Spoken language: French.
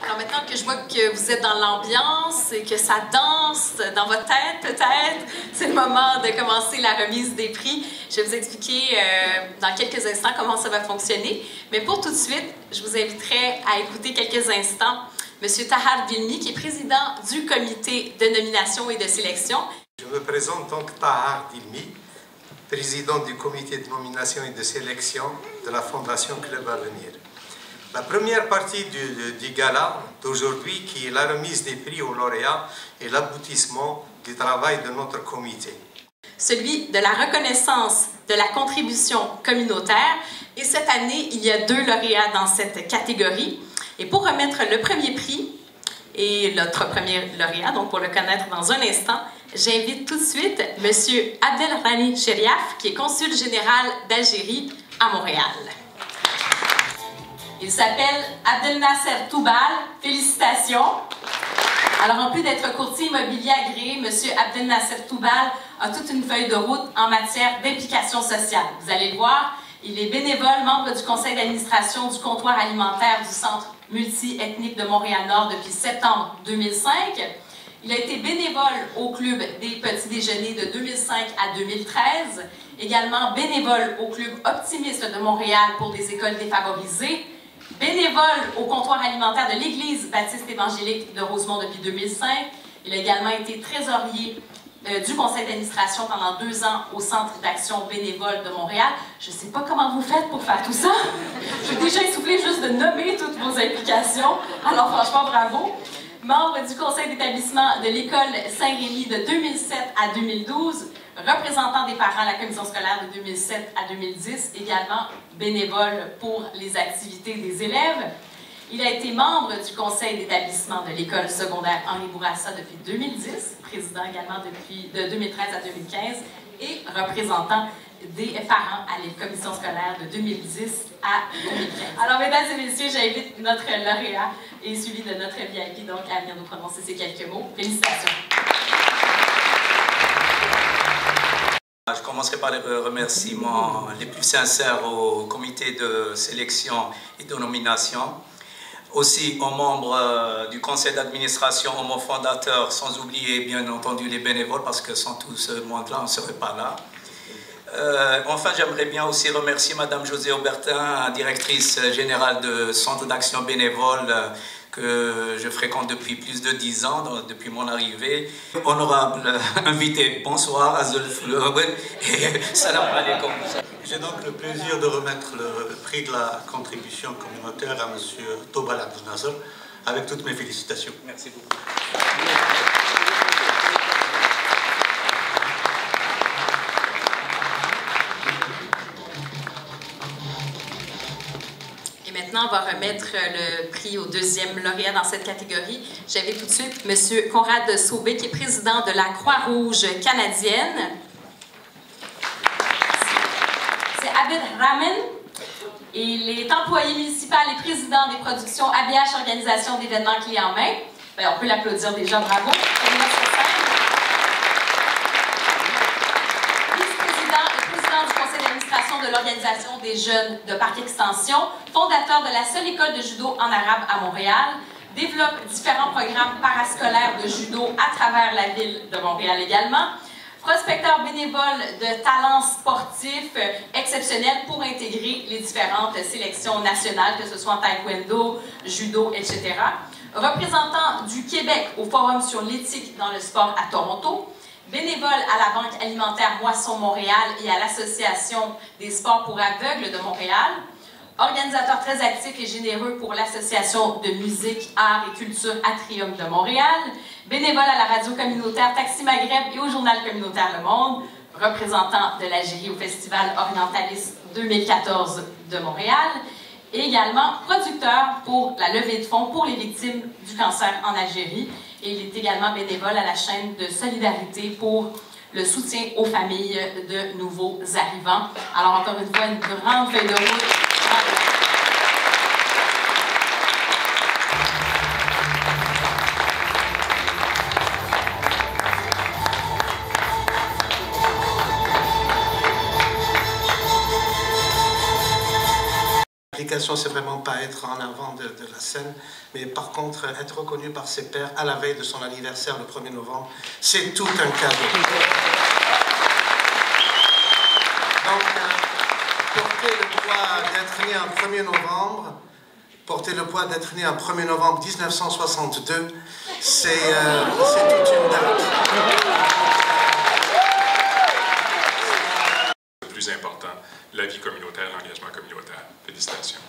Alors maintenant que je vois que vous êtes dans l'ambiance et que ça danse dans votre tête peut-être, c'est le moment de commencer la remise des prix. Je vais vous expliquer dans quelques instants comment ça va fonctionner. Mais pour tout de suite, je vous inviterai à écouter quelques instants M. Tahar Dilmi, qui est président du comité de nomination et de sélection. Je me présente donc Tahar Dilmi, président du comité de nomination et de sélection de la Fondation Club Avenir. La première partie du gala d'aujourd'hui, qui est la remise des prix aux lauréats, est l'aboutissement du travail de notre comité. Celui de la reconnaissance de la contribution communautaire. Et cette année, il y a 2 lauréats dans cette catégorie. Et pour remettre le premier prix et notre premier lauréat, donc pour le connaître dans un instant, j'invite tout de suite M. Abdelrani Cheriaf, qui est consul général d'Algérie à Montréal. Il s'appelle Abdel Nasser Toubal. Félicitations! Alors, en plus d'être courtier immobilier agréé, M. Abdel Nasser Toubal a toute une feuille de route en matière d'implication sociale. Vous allez le voir, il est bénévole, membre du conseil d'administration du comptoir alimentaire du Centre multi-ethnique de Montréal-Nord depuis septembre 2005. Il a été bénévole au Club des petits déjeuners de 2005 à 2013, également bénévole au Club optimiste de Montréal pour des écoles défavorisées, bénévole au comptoir alimentaire de l'Église baptiste évangélique de Rosemont depuis 2005. Il a également été trésorier du conseil d'administration pendant 2 ans au Centre d'action bénévole de Montréal. Je ne sais pas comment vous faites pour faire tout ça. J'ai déjà essoufflé juste de nommer toutes vos implications. Alors franchement, bravo. Membre du conseil d'établissement de l'école Saint-Rémy de 2007 à 2012, représentant des parents à la commission scolaire de 2007 à 2010, également bénévole pour les activités des élèves. Il a été membre du conseil d'établissement de l'école secondaire Henri Bourassa depuis 2010, président également depuis de 2013 à 2015 et représentant des parents à la commission scolaire de 2010 à 2015. Alors, mesdames et messieurs, j'invite notre lauréat et suivi de notre VIP donc à venir nous prononcer ces quelques mots. Félicitations! Je commencerai par les remerciements les plus sincères au comité de sélection et de nomination, aussi aux membres du conseil d'administration, aux membres fondateurs, sans oublier bien entendu les bénévoles, parce que sans tout ce monde-là, on ne serait pas là. Enfin, j'aimerais bien aussi remercier Madame Josée Aubertin, directrice générale de Centre d'action bénévole, que je fréquente depuis plus de 10 ans, depuis mon arrivée. Honorable invité, bonsoir, et salam alaikum. J'ai donc le plaisir de remettre le prix de la contribution communautaire à M. Toubal Abdel Nasser, avec toutes mes félicitations. Merci beaucoup. Maintenant, on va remettre le prix au 2e lauréat dans cette catégorie. J'invite tout de suite M. Conrad Saubé, qui est président de la Croix-Rouge canadienne. C'est Abed Ramen. Il est employé municipal et président des productions habillage organisation d'événements clés en main. Bien, on peut l'applaudir déjà, bravo. De l'Organisation des jeunes de Parc Extension, fondateur de la seule école de judo en arabe à Montréal, développe différents programmes parascolaires de judo à travers la ville de Montréal également, prospecteur bénévole de talents sportifs exceptionnels pour intégrer les différentes sélections nationales, que ce soit en taekwondo, judo, etc. Représentant du Québec au Forum sur l'éthique dans le sport à Toronto, bénévole à la Banque alimentaire Moisson Montréal et à l'Association des sports pour aveugles de Montréal, organisateur très actif et généreux pour l'Association de musique, art et culture Atrium de Montréal, bénévole à la radio communautaire Taxi Maghreb et au journal communautaire Le Monde, représentant de l'Algérie au Festival Orientaliste 2014 de Montréal, et également producteur pour la levée de fonds pour les victimes du cancer en Algérie. Et il est également bénévole à la chaîne de solidarité pour le soutien aux familles de nouveaux arrivants. Alors encore une fois, une grande feuille de route. l'association, c'est vraiment pas être en avant de la scène, mais par contre, être reconnu par ses pairs à la veille de son anniversaire, le 1er novembre, c'est tout un cadeau. Donc, porter le poids d'être né en 1er novembre, porter le poids d'être né en 1er novembre 1962, c'est toute une date. Le plus important, la vie communautaire, l'engagement communautaire. Félicitations.